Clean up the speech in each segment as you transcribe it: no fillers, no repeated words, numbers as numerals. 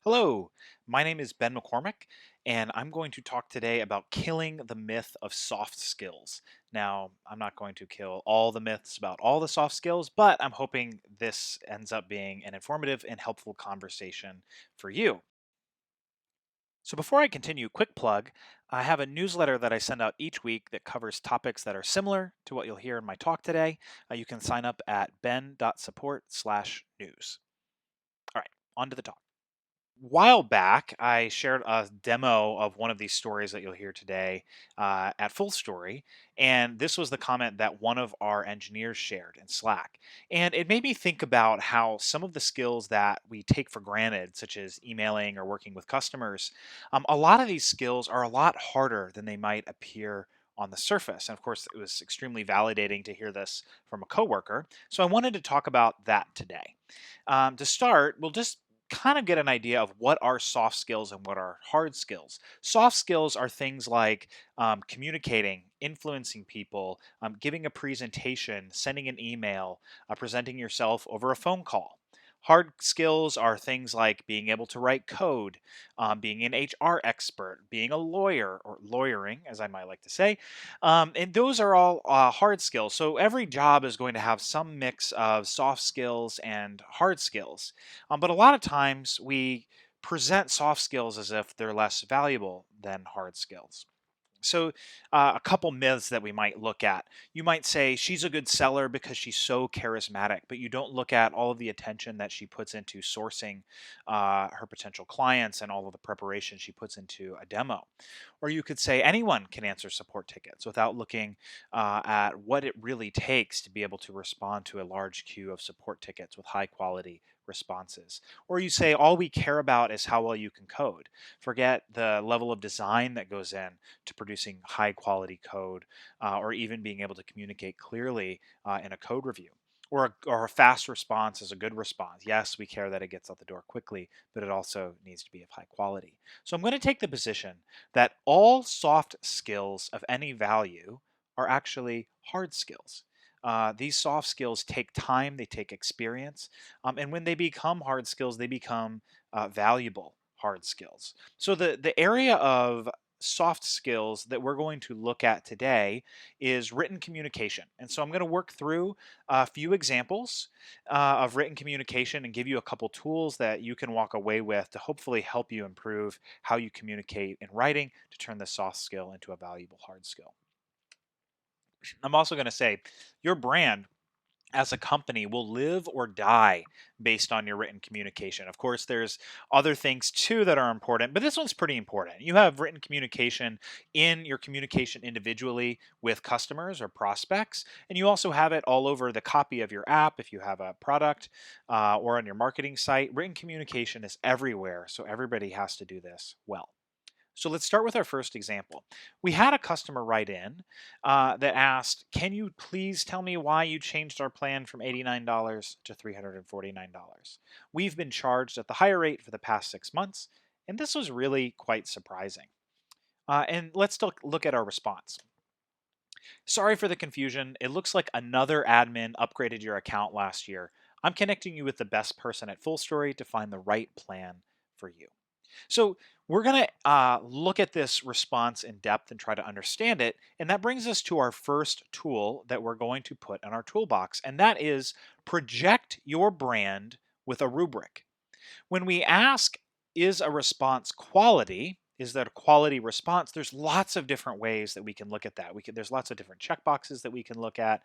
Hello, my name is Ben McCormick, and I'm going to talk today about killing the myth of soft skills. Now, I'm not going to kill all the myths about all the soft skills, but I'm hoping this ends up being an informative and helpful conversation for you. So, before I continue, quick plug I have a newsletter that I send out each week that covers topics that are similar to what you'll hear in my talk today. You can sign up at ben.support/news. All right, on to the talk. While back, I shared a demo of one of these stories that you'll hear today at Full Story. And this was the comment that one of our engineers shared in Slack. And it made me think about how some of the skills that we take for granted, such as emailing or working with customers, a lot of these skills are a lot harder than they might appear on the surface. And of course, it was extremely validating to hear this from a coworker. So I wanted to talk about that today. To start, we'll just kind of get an idea of what are soft skills and what are hard skills. Soft skills are things like communicating, influencing people, giving a presentation, sending an email, presenting yourself over a phone call. Hard skills are things like being able to write code, being an HR expert, being a lawyer, or lawyering, as I might like to say, and those are all hard skills. So every job is going to have some mix of soft skills and hard skills. But a lot of times we present soft skills as if they're less valuable than hard skills. So, a couple myths that we might look at. You might say she's a good seller because she's so charismatic, but you don't look at all of the attention that she puts into sourcing her potential clients and all of the preparation she puts into a demo. Or you could say anyone can answer support tickets without looking at what it really takes to be able to respond to a large queue of support tickets with high quality responses. Or you say all we care about is how well you can code. Forget the level of design that goes in to producing high quality code or even being able to communicate clearly in a code review. Or a fast response is a good response. Yes, we care that it gets out the door quickly, but it also needs to be of high quality. So I'm going to take the position that all soft skills of any value are actually hard skills. These soft skills take time, they take experience, and when they become hard skills, they become valuable hard skills. So the area of soft skills that we're going to look at today is written communication. And so I'm going to work through a few examples of written communication and give you a couple tools that you can walk away with to hopefully help you improve how you communicate in writing to turn the soft skill into a valuable hard skill. I'm also going to say your brand as a company will live or die based on your written communication. Of course, there's other things too that are important, but this one's pretty important. You have written communication in your communication individually with customers or prospects, and you also have it all over the copy of your app if you have a product or on your marketing site. Written communication is everywhere, so everybody has to do this well. So let's start with our first example. We had a customer write in that asked, "Can you please tell me why you changed our plan from $89 to $349? We've been charged at the higher rate for the past 6 months, and this was really quite surprising." And let's look at our response. "Sorry for the confusion. It looks like another admin upgraded your account last year. I'm connecting you with the best person at Full Story to find the right plan for you." So we're going to look at this response in depth and try to understand it. And that brings us to our first tool that we're going to put in our toolbox, and that is project your brand with a rubric. When we ask, is a response quality? Is that a quality response? There's lots of different ways that we can look at that. There's lots of different checkboxes that we can look at,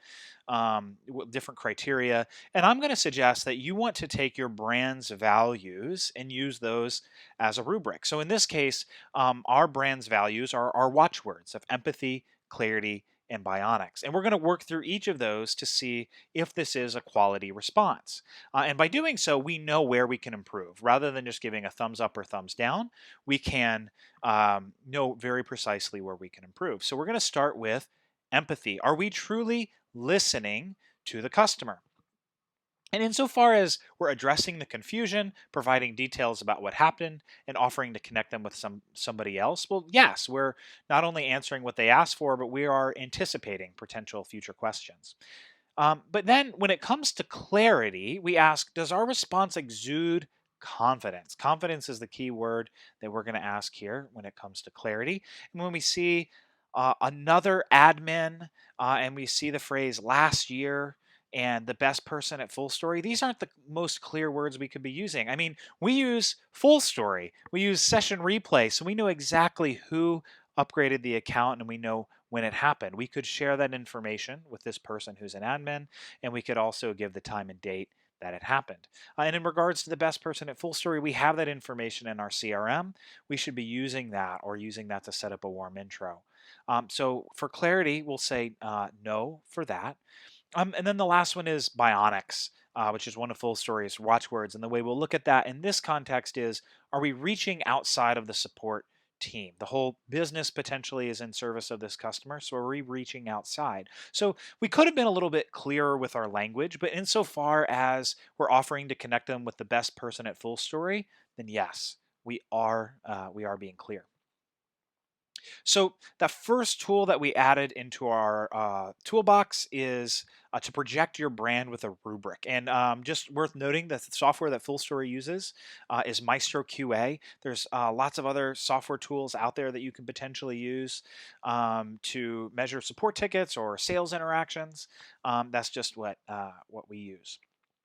different criteria. And I'm going to suggest that you want to take your brand's values and use those as a rubric. So in this case, our brand's values are our watchwords of empathy, clarity, and bionics. And we're going to work through each of those to see if this is a quality response. And by doing so, we know where we can improve. Rather than just giving a thumbs up or thumbs down, we can know very precisely where we can improve. So we're going to start with empathy. Are we truly listening to the customer? And insofar as we're addressing the confusion, providing details about what happened, and offering to connect them with somebody else, well, yes, we're not only answering what they asked for, but we are anticipating potential future questions. But then when it comes to clarity, we ask, does our response exude confidence. Confidence is the key word that we're going to ask here when it comes to clarity. And when we see another admin and we see the phrase last year and the best person at Full Story, these aren't the most clear words we could be using. I mean, we use Full Story, we use session replay, so we know exactly who upgraded the account and we know when it happened. We could share that information with this person who's an admin, and we could also give the time and date that it happened. And in regards to the best person at Full Story, we have that information in our CRM. We should be using that or using that to set up a warm intro. So for clarity, we'll say no for that. And then the last one is Bionics, which is one of Full Story's watchwords. And the way we'll look at that in this context is, are we reaching outside of the support team? The whole business potentially is in service of this customer. So are we reaching outside? So we could have been a little bit clearer with our language, but insofar as we're offering to connect them with the best person at Full Story, then yes, we are being clear. So the first tool that we added into our toolbox is to project your brand with a rubric. And just worth noting that the software that Full Story uses is Maestro QA. There's lots of other software tools out there that you can potentially use to measure support tickets or sales interactions. That's just what we use.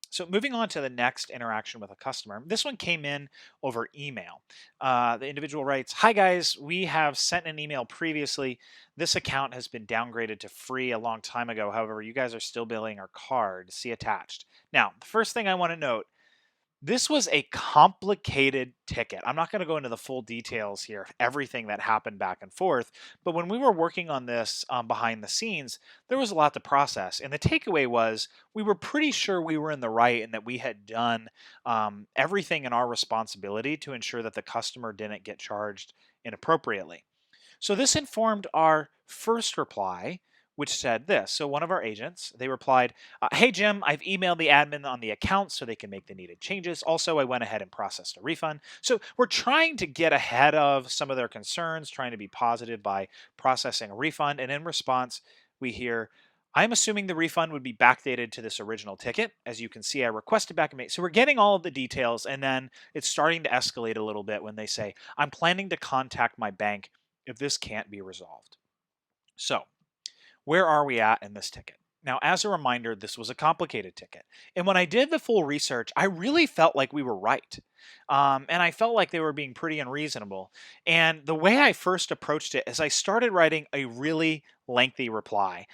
So moving on to the next interaction with a customer. This one came in over email. The individual writes, "Hi guys, we have sent an email previously. This account has been downgraded to free a long time ago. However, you guys are still billing our card. See attached." Now, the first thing I want to note, this was a complicated ticket. I'm not going to go into the full details here of everything that happened back and forth, but when we were working on this behind the scenes, there was a lot to process. And the takeaway was we were pretty sure we were in the right and that we had done everything in our responsibility to ensure that the customer didn't get charged inappropriately. So this informed our first reply, which said this. So one of our agents, they replied, "Hey Jim, I've emailed the admin on the account so they can make the needed changes. Also, I went ahead and processed a refund." So we're trying to get ahead of some of their concerns, trying to be positive by processing a refund. And in response, we hear, "I'm assuming the refund would be backdated to this original ticket. As you can see, I requested back in May." So we're getting all of the details, and then it's starting to escalate a little bit when they say, "I'm planning to contact my bank if this can't be resolved." So where are we at in this ticket? Now, as a reminder, this was a complicated ticket. And when I did the full research, I really felt like we were right. And I felt like they were being pretty unreasonable. And the way I first approached it is I started writing a really lengthy reply.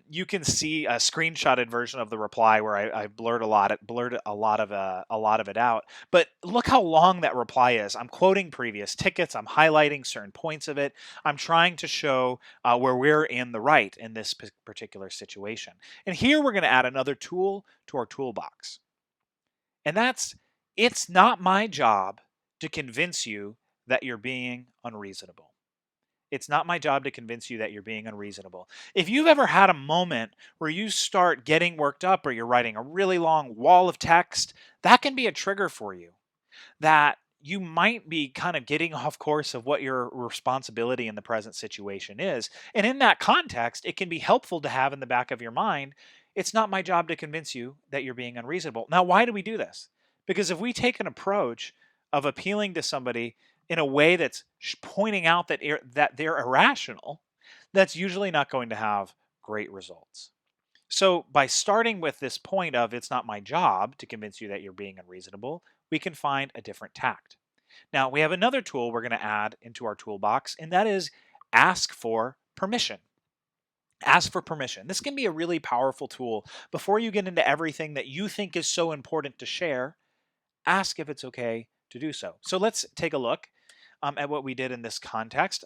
You can see a screenshotted version of the reply where I blurred a lot of it out. But look how long that reply is. I'm quoting previous tickets. I'm highlighting certain points of it. I'm trying to show where we're in the right in this particular situation. And here we're going to add another tool to our toolbox. And that's, it's not my job to convince you that you're being unreasonable. It's not my job to convince you that you're being unreasonable. If you've ever had a moment where you start getting worked up or you're writing a really long wall of text, that can be a trigger for you. That you might be kind of getting off course of what your responsibility in the present situation is. And in that context, it can be helpful to have in the back of your mind, it's not my job to convince you that you're being unreasonable. Now, why do we do this? Because if we take an approach of appealing to somebody in a way that's pointing out that they're irrational, that's usually not going to have great results. So by starting with this point of it's not my job to convince you that you're being unreasonable, we can find a different tact. Now, we have another tool we're going to add into our toolbox, and that is ask for permission. Ask for permission. This can be a really powerful tool. Before you get into everything that you think is so important to share, ask if it's okay to do so. So let's take a look at what we did in this context.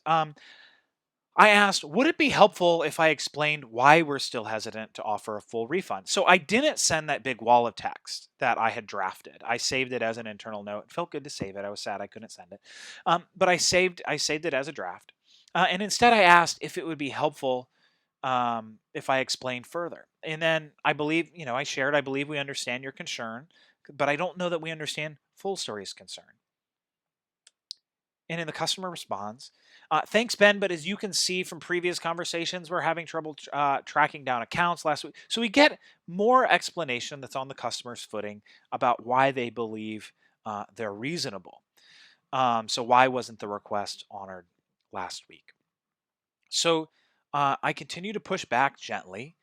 I asked, would it be helpful if I explained why we're still hesitant to offer a full refund? So I didn't send that big wall of text that I had drafted. I saved it as an internal note. It felt good to save it. I was sad I couldn't send it, but I saved it as a draft. And instead, I asked if it would be helpful if I explained further. And then I believe, I shared, I believe we understand your concern, but I don't know that we understand Full Story's concern. And then the customer responds, "Thanks, Ben, but as you can see from previous conversations, we're having trouble tracking down accounts last week." So we get more explanation that's on the customer's footing about why they believe they're reasonable. So why wasn't the request honored last week? So I continue to push back gently.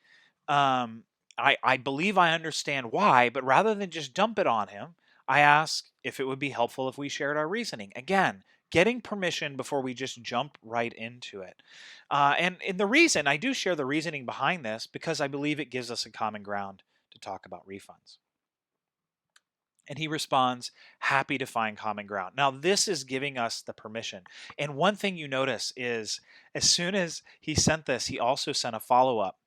um, I believe I understand why, but rather than just dump it on him, I ask if it would be helpful if we shared our reasoning. Again, getting permission before we just jump right into it. And the reason, I do share the reasoning behind this because I believe it gives us a common ground to talk about refunds. And he responds, happy to find common ground. Now, this is giving us the permission. And one thing you notice is as soon as he sent this, he also sent a follow up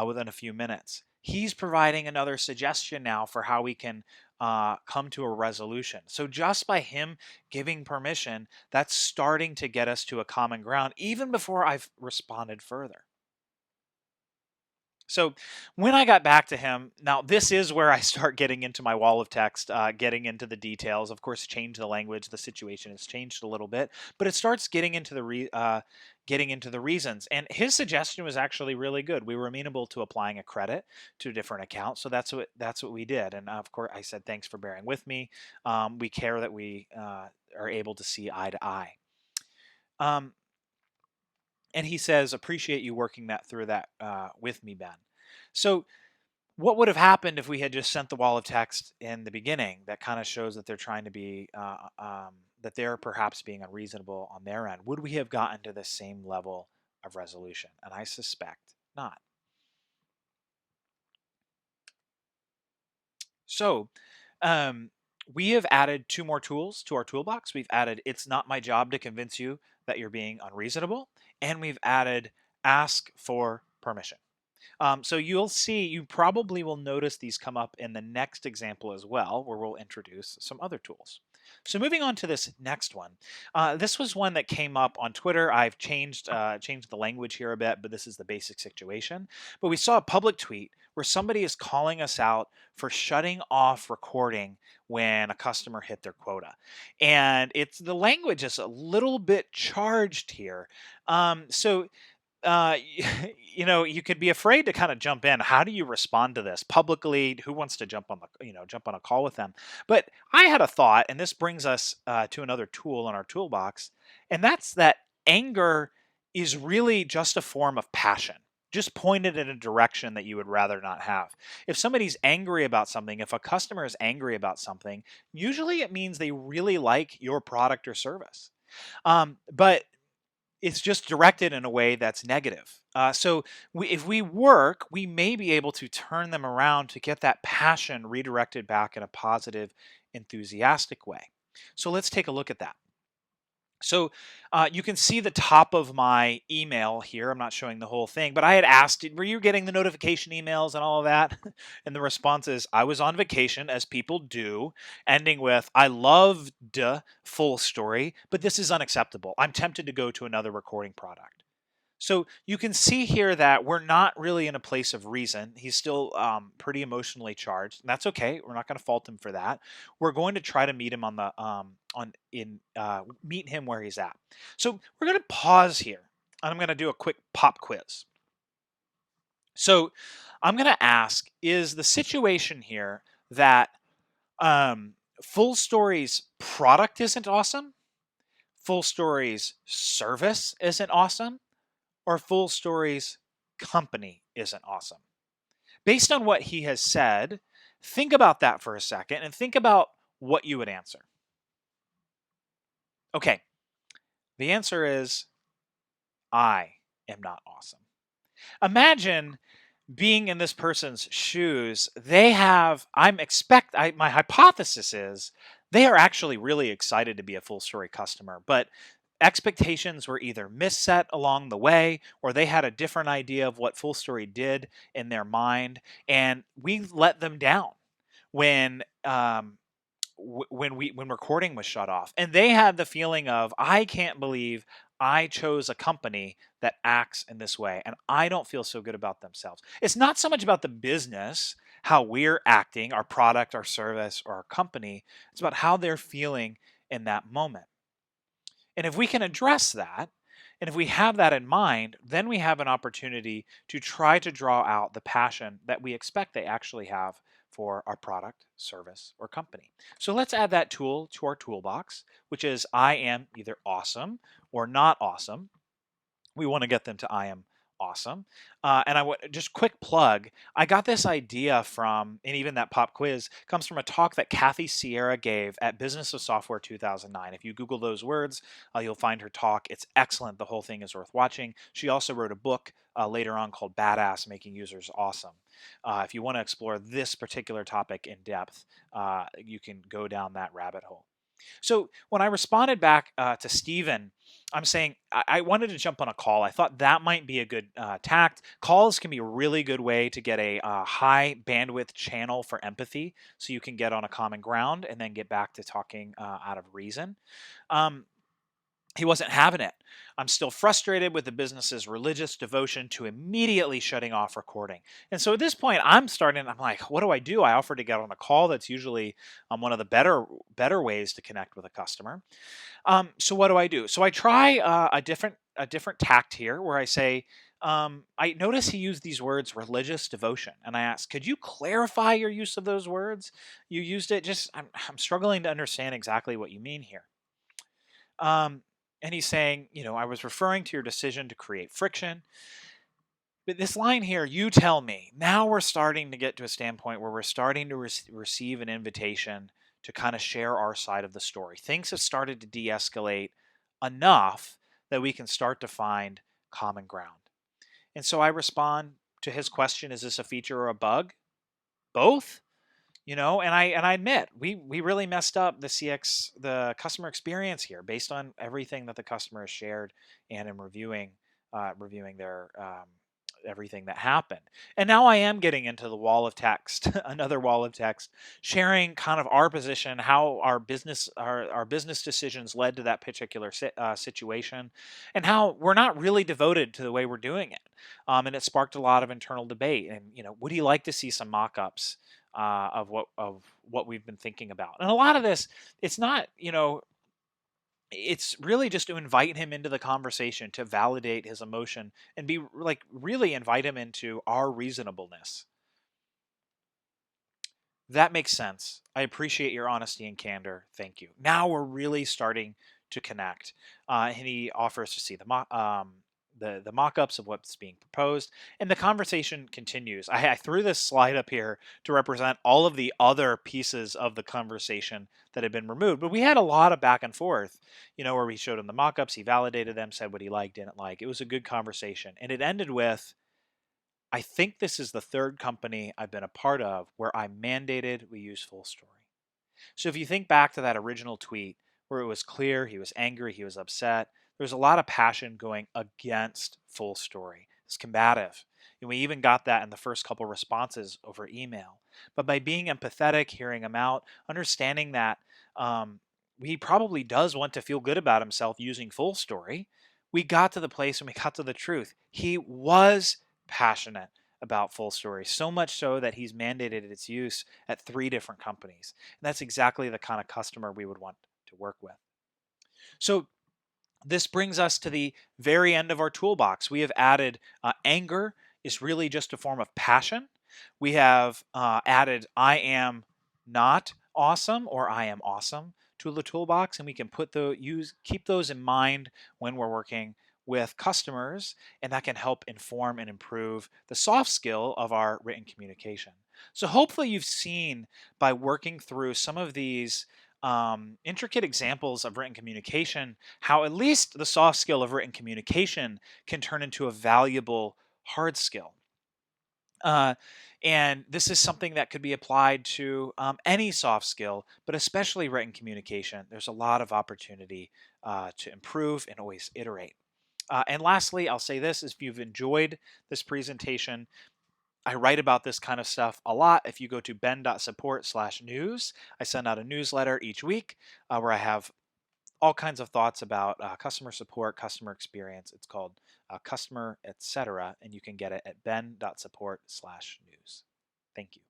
within a few minutes. He's providing another suggestion now for how we can come to a resolution. So, just by him giving permission, that's starting to get us to a common ground, even before I've responded further. So when I got back to him, now this is where I start getting into my wall of text, getting into the details. Of course, change the language. The situation has changed a little bit, but it starts getting into getting into the reasons. And his suggestion was actually really good. We were amenable to applying a credit to a different account, so that's what we did. And of course, I said thanks for bearing with me. We care that we are able to see eye to eye. Um, and he says, appreciate you working that through that with me, Ben. So what would have happened if we had just sent the wall of text in the beginning? That kind of shows that they're trying to be that they're perhaps being unreasonable on their end. Would we have gotten to the same level of resolution? And I suspect not. So um, we have added two more tools to our toolbox. We've added it's not my job to convince you that you're being unreasonable, and we've added ask for permission. So you'll see, you probably will notice these come up in the next example as well, where we'll introduce some other tools. So moving on to this next one, this was one that came up on Twitter. I've changed the language here a bit, but this is the basic situation. But we saw a public tweet where somebody is calling us out for shutting off recording when a customer hit their quota, and it's the language is a little bit charged here. So you could be afraid to kind of jump in. How do you respond to this publicly? Who wants to jump on a call with them? But I had a thought, and this brings us to another tool in our toolbox, and that's that anger is really just a form of passion, just pointed in a direction that you would rather not have. If somebody's angry about something, if a customer is angry about something, usually it means they really like your product or service. But it's just directed in a way that's negative. So if we work, we may be able to turn them around to get that passion redirected back in a positive, enthusiastic way. So let's take a look at that. So you can see the top of my email here. I'm not showing the whole thing, but I had asked, were you getting the notification emails and all of that? And the response is, I was on vacation, as people do, ending with, I loved full story, but this is unacceptable. I'm tempted to go to another recording product. So you can see here that we're not really in a place of reason. He's still pretty emotionally charged, and that's okay. We're not going to fault him for that. We're going to try to meet him meet him where he's at. So we're going to pause here, and I'm going to do a quick pop quiz. So I'm going to ask: is the situation here that Full Story's product isn't awesome, Full Story's service isn't awesome, or Full Story's company isn't awesome? Based on what he has said, think about that for a second and think about what you would answer. Okay, the answer is I am not awesome. Imagine being in this person's shoes. They have, my hypothesis is they are actually really excited to be a Full Story customer, but expectations were either misset along the way, or they had a different idea of what Full Story did in their mind, and we let them down when when recording was shut off, and they had the feeling of, I can't believe I chose a company that acts in this way, and I don't feel so good about themselves. It's not so much about the business, how we're acting, our product, our service, or our company. It's about how they're feeling in that moment. And if we can address that, and if we have that in mind, then we have an opportunity to try to draw out the passion that we expect they actually have for our product, service, or company. So let's add that tool to our toolbox, which is I am either awesome or not awesome. We want to get them to I am awesome. And I would just quick plug. I got this idea from, and even that pop quiz comes from a talk that Kathy Sierra gave at Business of Software 2009. If you Google those words, you'll find her talk. It's excellent. The whole thing is worth watching. She also wrote a book later on called Badass Making Users Awesome. If you want to explore this particular topic in depth, you can go down that rabbit hole. So when I responded back to Steven, I'm saying I wanted to jump on a call. I thought that might be a good tact. Calls can be a really good way to get a high bandwidth channel for empathy, so you can get on a common ground and then get back to talking out of reason. Um, he wasn't having it. I'm still frustrated with the business's religious devotion to immediately shutting off recording. And so at this point, I'm like, what do? I offer to get on a call. That's usually one of the better ways to connect with a customer. So what do? So I try a different tact here where I say, I notice he used these words religious devotion. And I asked, could you clarify your use of those words? You used it I'm struggling to understand exactly what you mean here. Um, and he's saying, I was referring to your decision to create friction. But this line here, you tell me, now we're starting to get to a standpoint where we're starting to receive an invitation to kind of share our side of the story. Things have started to de escalate enough that we can start to find common ground. And so I respond to his question, is this a feature or a bug? Both. And I admit we really messed up the customer experience here based on everything that the customer has shared and in reviewing their everything that happened. And now I am getting into the wall of text, another wall of text, sharing kind of our position, how our business decisions led to that particular situation, and how we're not really devoted to the way we're doing it. And it sparked a lot of internal debate. And would you like to see some mock-ups of what we've been thinking about? And a lot of this, it's not, it's really just to invite him into the conversation, to validate his emotion and be like really invite him into our reasonableness. That makes sense. I appreciate your honesty and candor. Thank you. Now we're really starting to connect. And he offers to see the mock-ups of what's being proposed, and the conversation continues. I threw this slide up here to represent all of the other pieces of the conversation that had been removed, but we had a lot of back and forth. Where we showed him the mock-ups, he validated them, said what he liked, didn't like. It was a good conversation, and it ended with, I think this is the third company I've been a part of where I mandated we use full story. So if you think back to that original tweet where it was clear he was angry, he was upset, there's a lot of passion going against full story. It's combative. And we even got that in the first couple responses over email. But by being empathetic, hearing him out, understanding that he probably does want to feel good about himself using full story, we got to the place and we got to the truth. He was passionate about full story, so much so that he's mandated its use at 3 different companies. And that's exactly the kind of customer we would want to work with. So this brings us to the very end of our toolbox. We have added anger is really just a form of passion. We have added I am not awesome or I am awesome to the toolbox, and we can keep those in mind when we're working with customers, and that can help inform and improve the soft skill of our written communication. So hopefully you've seen, by working through some of these intricate examples of written communication, how at least the soft skill of written communication can turn into a valuable hard skill. Uh, and this is something that could be applied to any soft skill, but especially written communication. There's a lot of opportunity to improve and always iterate. And lastly, I'll say this: if you've enjoyed this presentation, I write about this kind of stuff a lot. If you go to ben.support/news, I send out a newsletter each week where I have all kinds of thoughts about customer support, customer experience. It's called Customer Etc., and you can get it at ben.support/news. Thank you.